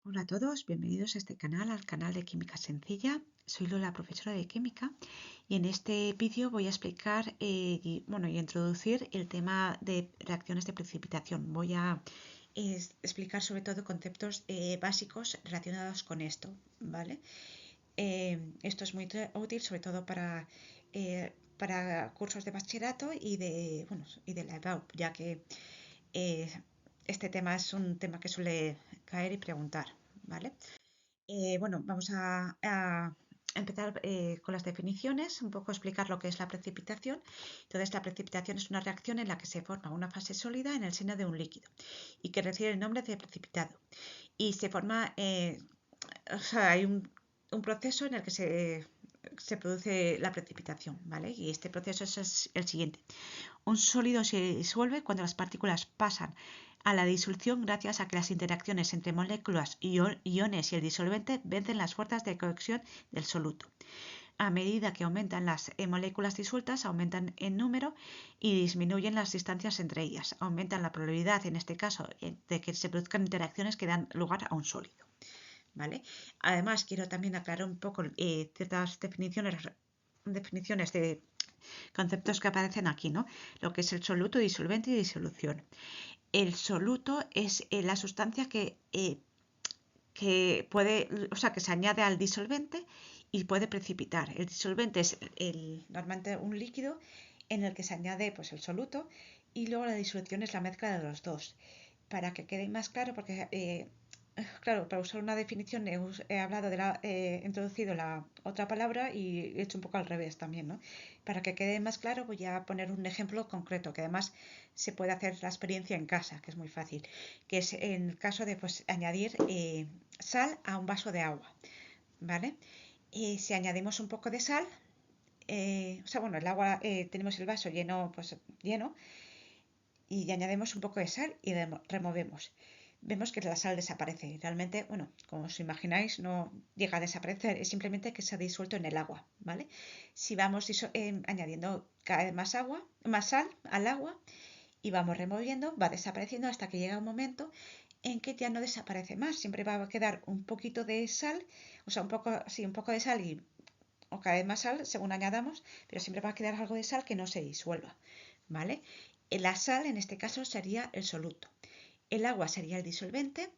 Hola a todos, bienvenidos a este canal, al canal de Química Sencilla. Soy Lola, profesora de Química, y en este vídeo voy a explicar y introducir el tema de reacciones de precipitación. Voy a explicar sobre todo conceptos básicos relacionados con esto, ¿vale? Esto es muy útil sobre todo para cursos de bachillerato y de la EBAU, ya que eh, este tema es un tema que suele caer y preguntar, ¿vale? Vamos a empezar con las definiciones, un poco explicar lo que es la precipitación. Entonces, la precipitación es una reacción en la que se forma una fase sólida en el seno de un líquido y que recibe el nombre de precipitado. Y se forma, hay un proceso en el que se produce la precipitación, ¿vale? Y este proceso es el siguiente. Un sólido se disuelve cuando las partículas pasan a la disolución gracias a que las interacciones entre moléculas, iones y el disolvente vencen las fuerzas de cohesión del soluto. A medida que aumentan las moléculas disueltas, aumentan en número y disminuyen las distancias entre ellas. Aumentan la probabilidad, en este caso, de que se produzcan interacciones que dan lugar a un sólido. ¿Vale? Además, quiero también aclarar un poco ciertas definiciones de conceptos que aparecen aquí, ¿no? Lo que es el soluto, disolvente y disolución. El soluto es la sustancia que puede, o sea, que se añade al disolvente y puede precipitar. El disolvente es normalmente un líquido en el que se añade pues, el soluto, y luego la disolución es la mezcla de los dos. Para que quede más claro, porque claro, para usar una definición he hablado introducido la otra palabra y he hecho un poco al revés también, ¿no? Para que quede más claro voy a poner un ejemplo concreto, que además se puede hacer la experiencia en casa, que es muy fácil, que es en el caso de pues, añadir sal a un vaso de agua, ¿vale? Si añadimos un poco de sal, el agua, tenemos el vaso lleno, pues lleno, y añadimos un poco de sal y removemos. Vemos que la sal desaparece. Realmente, bueno, como os imagináis, no llega a desaparecer, es simplemente que se ha disuelto en el agua, ¿vale? Si vamos añadiendo cada vez más agua, más sal al agua y vamos removiendo, va desapareciendo hasta que llega un momento en que ya no desaparece más. Siempre va a quedar un poquito de sal, o sea, un poco de sal o cada vez más sal según añadamos, pero siempre va a quedar algo de sal que no se disuelva, ¿vale? La sal en este caso sería el soluto, el agua sería el disolvente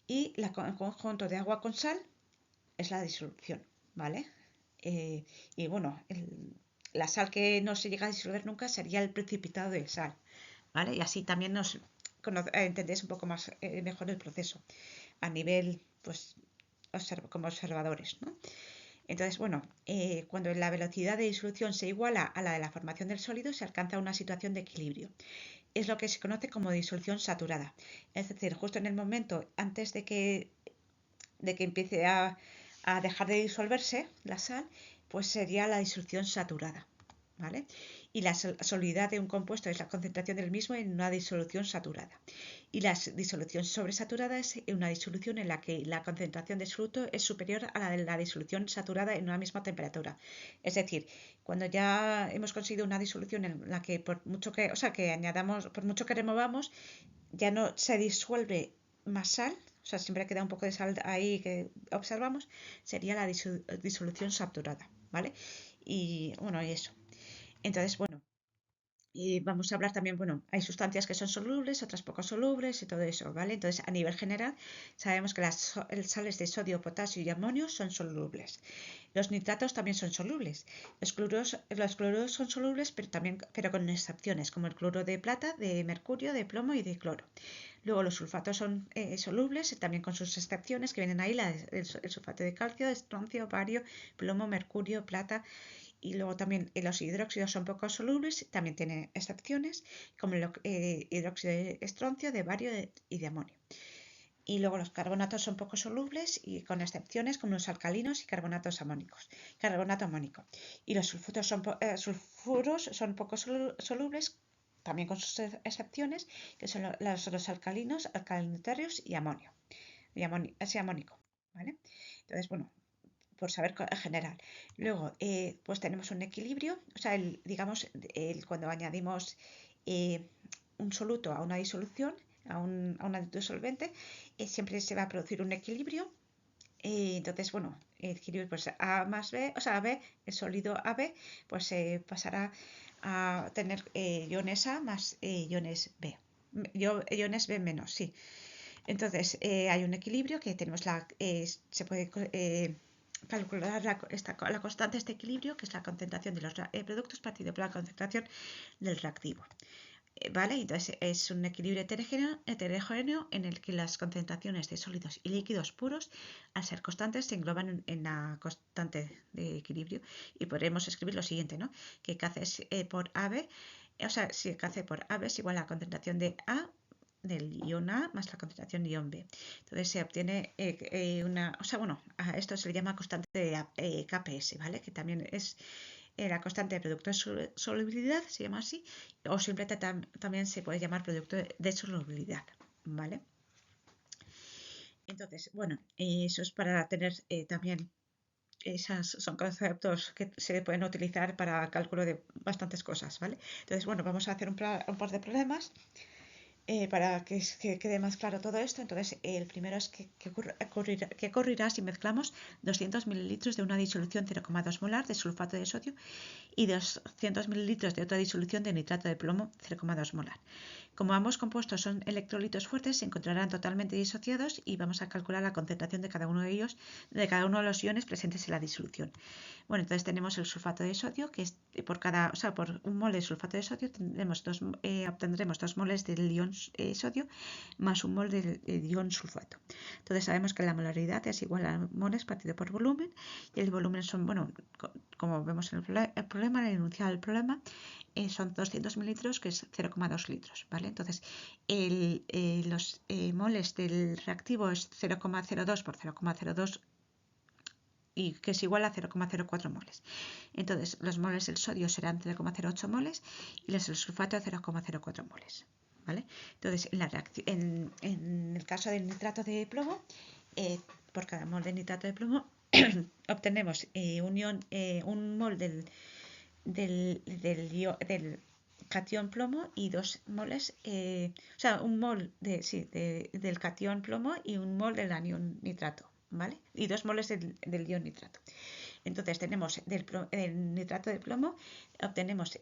y el conjunto de agua con sal es la disolución, ¿vale? Y bueno, la sal que no se llega a disolver nunca sería el precipitado de sal, ¿vale? Y así también entendéis un poco más mejor el proceso a nivel, pues, como observadores, ¿no? Entonces, bueno, cuando la velocidad de disolución se iguala a la de la formación del sólido, se alcanza una situación de equilibrio. Es lo que se conoce como disolución saturada. Es decir, justo en el momento antes de que empiece a dejar de disolverse la sal, pues sería la disolución saturada, ¿vale? Y la solubilidad de un compuesto es la concentración del mismo en una disolución saturada. Y la disolución sobresaturada es una disolución en la que la concentración de soluto es superior a la de la disolución saturada en una misma temperatura. Es decir, cuando ya hemos conseguido una disolución en la que por mucho que, o sea, que añadamos, por mucho que removamos, ya no se disuelve más sal, o sea, siempre queda un poco de sal ahí que observamos, sería la disolución saturada, ¿vale? Y bueno, y eso. Entonces, bueno, y vamos a hablar también, bueno, hay sustancias que son solubles, otras poco solubles y todo eso, ¿vale? Entonces, a nivel general, sabemos que las sales de sodio, potasio y amonio son solubles. Los nitratos también son solubles. Los cloruros son solubles, pero con excepciones, como el cloro de plata, de mercurio, de plomo y de cloro. Luego los sulfatos son solubles, también con sus excepciones que vienen ahí, el sulfato de calcio, de estroncio, bario, plomo, mercurio, plata. Y luego también los hidróxidos son poco solubles, también tiene excepciones, como el hidróxido de estroncio, de bario y de amonio. Y luego los carbonatos son poco solubles y con excepciones como los alcalinos y carbonato amónico. Y los sulfuros son poco solubles, también con sus excepciones, que son los alcalinos, alcalinitarios y amonio, ese amónico, ¿vale? Entonces, bueno, por saber en general. Luego, pues tenemos un equilibrio, o sea, digamos, cuando añadimos un soluto a una disolución, a un disolvente, siempre se va a producir un equilibrio. Entonces, bueno, el equilibrio, pues A más B, o sea, AB, el sólido AB, pues pasará a tener iones A más iones B. Iones B menos, sí. Entonces, hay un equilibrio que tenemos se puede calcular la constante de este equilibrio, que es la concentración de los productos partido por la concentración del reactivo. ¿Vale? Entonces es un equilibrio heterogéneo en el que las concentraciones de sólidos y líquidos puros, al ser constantes, se engloban en la constante de equilibrio. Y podremos escribir lo siguiente, ¿no? Que Kc por AB, o sea, si Kc por AB es igual a la concentración de A del ion A más la concentración de ion B. Entonces se obtiene o sea, bueno, a esto se le llama constante de Kps, ¿vale? Que también es la constante de producto de solubilidad, se llama así, o simplemente también se puede llamar producto de solubilidad, ¿vale? Entonces, bueno, eso es para tener también, esos son conceptos que se pueden utilizar para cálculo de bastantes cosas, ¿vale? Entonces, bueno, vamos a hacer un par de problemas para que quede más claro todo esto. Entonces, el primero es que ocurrirá si mezclamos 200 mililitros de una disolución 0,2 molar de sulfato de sodio y 200 mililitros de otra disolución de nitrato de plomo 0,2 molar. Como ambos compuestos son electrolitos fuertes, se encontrarán totalmente disociados y vamos a calcular la concentración de cada uno de ellos, de cada uno de los iones presentes en la disolución. Bueno, entonces tenemos el sulfato de sodio, que es por un mol de sulfato de sodio obtendremos 2 moles del ion sodio más un mol del ion sulfato. Entonces sabemos que la molaridad es igual a moles partido por volumen, y el volumen son, bueno, como vemos en el problema, en el enunciado del problema, son 200 mililitros, que es 0,2 litros, ¿vale? Entonces, los moles del reactivo es 0,02 por 0,02 y que es igual a 0,04 moles. Entonces, los moles del sodio serán 0,08 moles y los del sulfato 0,04 moles, ¿vale? Entonces, en el caso del nitrato de plomo, por cada mol de nitrato de plomo obtenemos un mol del catión plomo y 2 moles, o sea, un mol del catión plomo y un mol del anión nitrato, ¿vale? Y 2 moles del ion nitrato. Entonces tenemos del nitrato de plomo, obtenemos,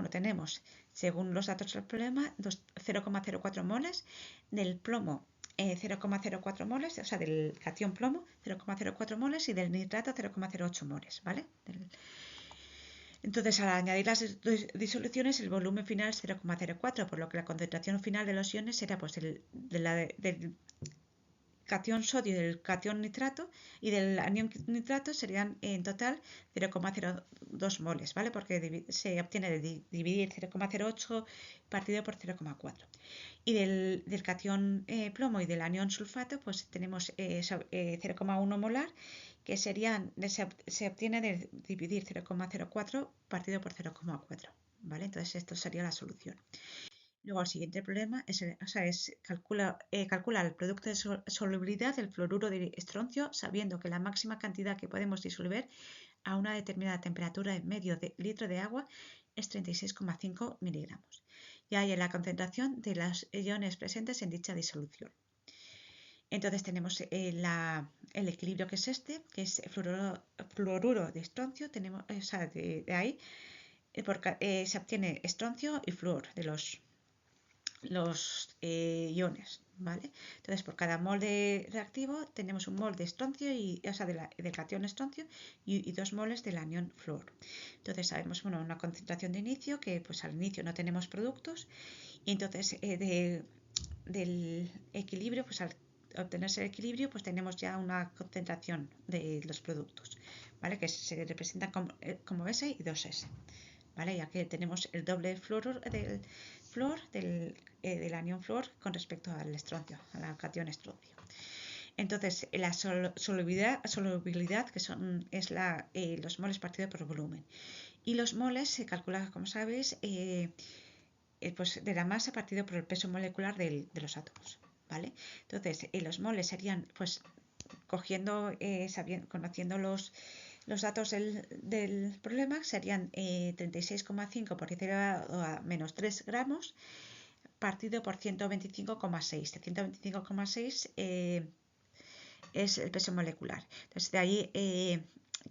tenemos, según los datos del problema, 0,04 moles, del plomo 0,04 moles, o sea, del catión plomo 0,04 moles y del nitrato 0,08 moles, ¿vale? Entonces, al añadir las disoluciones, el volumen final es 0,04, por lo que la concentración final de los iones será pues del catión sodio y del catión nitrato, y del anión nitrato serían en total 0,02 moles, ¿vale? Porque se obtiene de dividir 0,08 partido por 0,4. Y del catión plomo y del anión sulfato, pues tenemos 0,1 molar, que se obtiene de dividir 0,04 partido por 0,4, ¿vale? Entonces esto sería la solución. Luego el siguiente problema calcula el producto de solubilidad del fluoruro de estroncio, sabiendo que la máxima cantidad que podemos disolver a una determinada temperatura en medio de litro de agua es 36,5 miligramos. Y hay la concentración de los iones presentes en dicha disolución. Entonces tenemos el equilibrio, que es este, que es fluoruro de estroncio, tenemos, de ahí se obtiene estroncio y flúor de los iones, ¿vale? Entonces, por cada mol de reactivo tenemos un mol de estroncio, del catión estroncio y 2 moles del anión flúor. Entonces, sabemos, bueno, una concentración de inicio, que pues al inicio no tenemos productos, y entonces del equilibrio, pues al obtenerse el equilibrio, pues tenemos ya una concentración de los productos, ¿vale? Que se representan como S y 2S, ¿vale? Ya que tenemos el doble flúor del anión flúor con respecto al estroncio, al catión estroncio. Entonces, la solubilidad que es los moles partido por volumen. Y los moles se calcula, como sabéis, pues de la masa partido por el peso molecular de los átomos, ¿vale? Entonces, los moles serían, pues, conociendo los datos del problema, serían 36,5 por 10 a menos 3 gramos partido por 125,6. 125,6 es el peso molecular. Entonces de ahí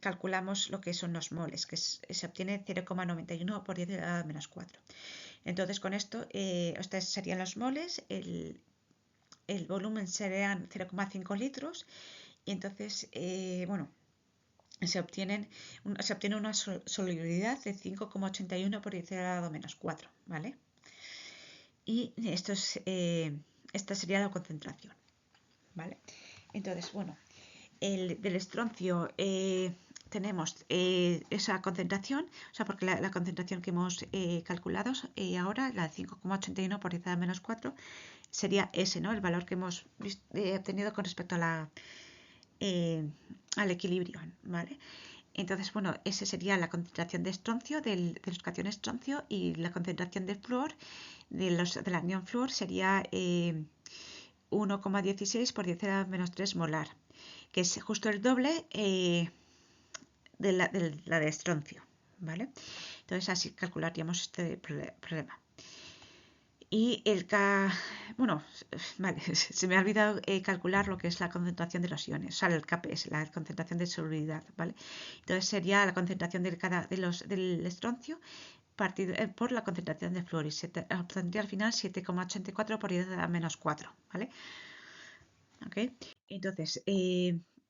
calculamos lo que son los moles, que se obtiene 0,91 por 10 a la menos 4. Entonces con esto, estos serían los moles, el volumen serían 0,5 litros y entonces, bueno, se obtiene una solubilidad de 5,81 por 10 a la menos 4, ¿vale? Y esta sería la concentración, ¿vale? Entonces, bueno, del estroncio tenemos esa concentración, o sea, porque la concentración que hemos calculado ahora, la de 5,81 por 10 a la menos 4, sería ese, ¿no? El valor que hemos obtenido con respecto a al equilibrio, ¿vale? Entonces, bueno, esa sería la concentración de estroncio, de los cationes estroncio, y la concentración de flúor, de la anión flúor, sería 1,16 por 10 a la menos 3 molar, que es justo el doble de la de estroncio, ¿vale? Entonces así calcularíamos este problema. Y bueno, vale, se me ha olvidado calcular lo que es la concentración de los iones, o sea, el KPS, la concentración de solubilidad, ¿vale? Entonces sería la concentración del estroncio partido por la concentración de flúor y se obtendría al final 7,84 por 10 a la menos 4, ¿vale? ¿Okay? Entonces,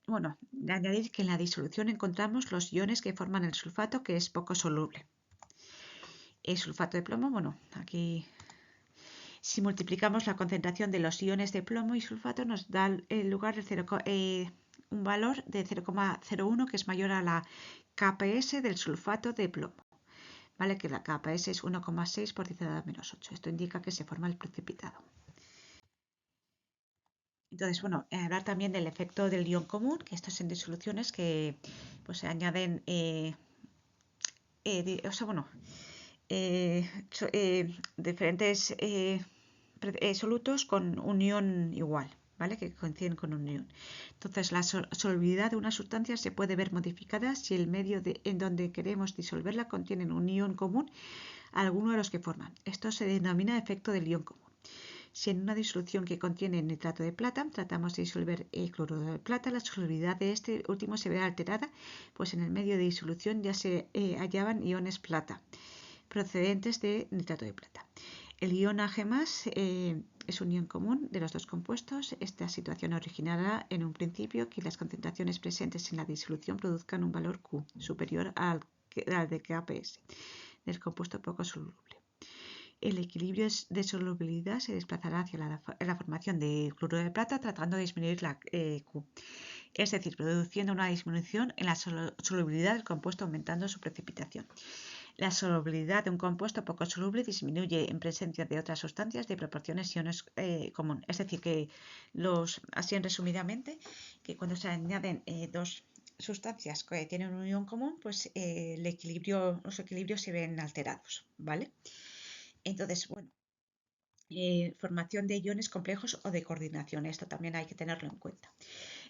bueno, añadir que en la disolución encontramos los iones que forman el sulfato, que es poco soluble. El sulfato de plomo, bueno, aquí si multiplicamos la concentración de los iones de plomo y sulfato nos da el lugar un valor de 0,01 que es mayor a la KPS del sulfato de plomo. ¿Vale? Que la KPS es 1,6 por 10 a la menos 8. Esto indica que se forma el precipitado. Entonces, bueno, hablar también del efecto del ion común, que esto es en disoluciones que pues se añaden, o sea, bueno, diferentes solutos con un ion igual, ¿vale? Que coinciden con un ion. Entonces, la solubilidad de una sustancia se puede ver modificada si el medio en donde queremos disolverla contiene un ion común, alguno de los que forman. Esto se denomina efecto del ion común. Si en una disolución que contiene nitrato de plata tratamos de disolver el cloruro de plata, la solubilidad de este último se verá alterada, pues en el medio de disolución ya se hallaban iones plata procedentes de nitrato de plata. El ion Ag+ es un ion común de los dos compuestos. Esta situación originará en un principio que las concentraciones presentes en la disolución produzcan un valor Q superior al de KPS del compuesto poco soluble. El equilibrio de solubilidad se desplazará hacia la formación de cloruro de plata tratando de disminuir la Q, es decir, produciendo una disminución en la solubilidad del compuesto aumentando su precipitación. La solubilidad de un compuesto poco soluble disminuye en presencia de otras sustancias de proporciones iones común. Es decir, que así resumidamente, que cuando se añaden dos sustancias que tienen un ion común, pues los equilibrios se ven alterados, ¿vale? Entonces, bueno, formación de iones complejos o de coordinación, esto también hay que tenerlo en cuenta.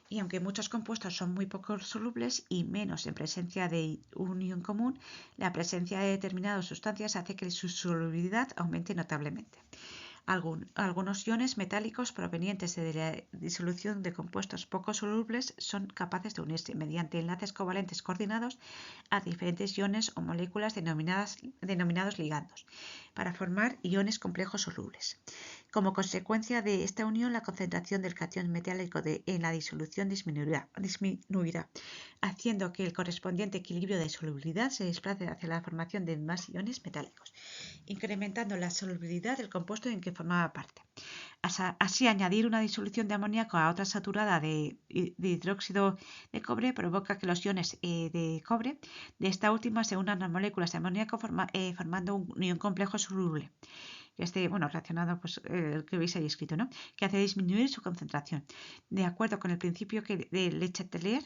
Y aunque muchos compuestos son muy poco solubles y menos en presencia de un ion común, la presencia de determinadas sustancias hace que su solubilidad aumente notablemente. Algunos iones metálicos provenientes de la disolución de compuestos poco solubles son capaces de unirse mediante enlaces covalentes coordinados a diferentes iones o moléculas denominados ligandos para formar iones complejos solubles. Como consecuencia de esta unión, la concentración del catión metálico en la disolución disminuirá, haciendo que el correspondiente equilibrio de solubilidad se desplace hacia la formación de más iones metálicos, incrementando la solubilidad del compuesto en que formaba parte. Así, añadir una disolución de amoníaco a otra saturada de hidróxido de cobre provoca que los iones de cobre de esta última se unan a moléculas de amoníaco formando un ion complejo soluble. Relacionado pues el que veis ahí escrito, ¿no? Que hace disminuir su concentración. De acuerdo con el principio de Le Chatelier,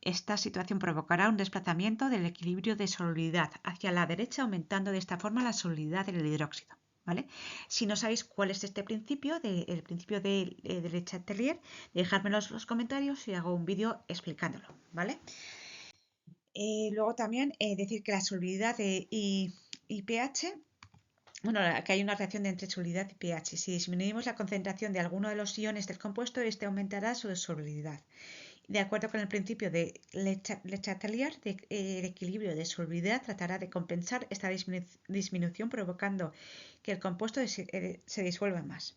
esta situación provocará un desplazamiento del equilibrio de solubilidad hacia la derecha, aumentando de esta forma la solubilidad del hidróxido, ¿vale? Si no sabéis cuál es este principio, el principio de Le Chatelier, dejádmelo en los comentarios y hago un vídeo explicándolo, ¿vale? Luego también decir que la solubilidad de IPH bueno, que hay una relación entre solubilidad y pH. Si disminuimos la concentración de alguno de los iones del compuesto, este aumentará su solubilidad. De acuerdo con el principio de Le Chatelier, el equilibrio de solubilidad tratará de compensar esta disminución provocando que el compuesto se disuelva más.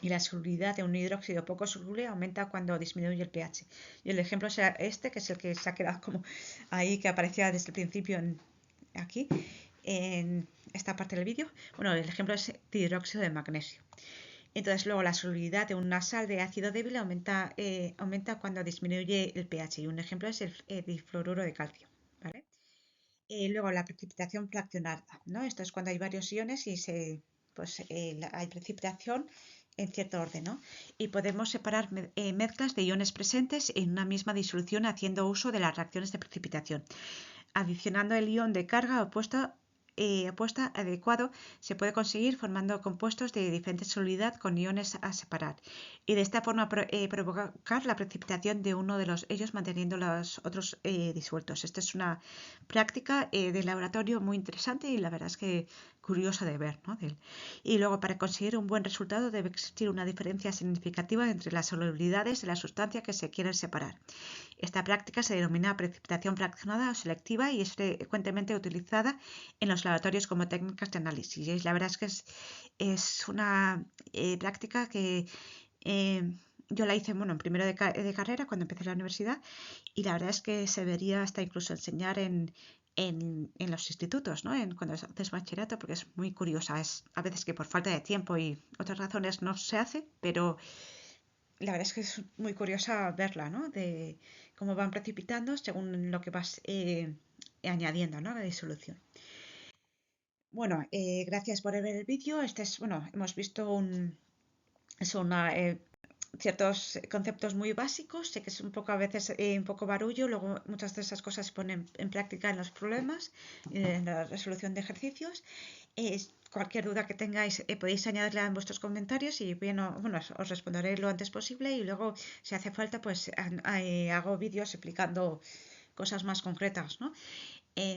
Y la solubilidad de un hidróxido poco soluble aumenta cuando disminuye el pH. Y el ejemplo será este, que es el que se ha quedado como ahí, que aparecía desde el principio aquí, en esta parte del vídeo. Bueno, el ejemplo es hidróxido de magnesio. Entonces luego la solubilidad de una sal de ácido débil aumenta cuando disminuye el pH. Y un ejemplo es el difluoruro de calcio. ¿Vale? Luego la precipitación fraccionada, ¿no? Esto es cuando hay varios iones y hay precipitación en cierto orden, ¿no? Y podemos separar mezclas de iones presentes en una misma disolución haciendo uso de las reacciones de precipitación. Adicionando el ion de carga opuesta adecuado, se puede conseguir formando compuestos de diferente solubilidad con iones a separar y de esta forma provocar la precipitación de uno de ellos manteniendo los otros disueltos. Esta es una práctica de laboratorio muy interesante y la verdad es que curiosa de ver, ¿no? Y luego, para conseguir un buen resultado debe existir una diferencia significativa entre las solubilidades de la sustancia que se quieren separar. Esta práctica se denomina precipitación fraccionada o selectiva y es frecuentemente utilizada en los laboratorios como técnicas de análisis. Y la verdad es que es una práctica que yo la hice en primero de carrera cuando empecé la universidad y la verdad es que se debería hasta incluso enseñar en los institutos, ¿no? Cuando haces bachillerato, porque es muy curiosa. Es a veces que por falta de tiempo y otras razones no se hace, pero la verdad es que es muy curiosa verla, ¿no? De cómo van precipitando según lo que vas añadiendo, ¿no? La disolución. Bueno, gracias por ver el vídeo. Hemos visto ciertos conceptos muy básicos. Sé que es un poco a veces un poco barullo. Luego muchas de esas cosas se ponen en práctica en los problemas, en la resolución de ejercicios. Cualquier duda que tengáis podéis añadirla en vuestros comentarios y os responderé lo antes posible y luego si hace falta pues hago vídeos explicando cosas más concretas, ¿no?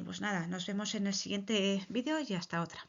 Pues nada, nos vemos en el siguiente vídeo y hasta otra.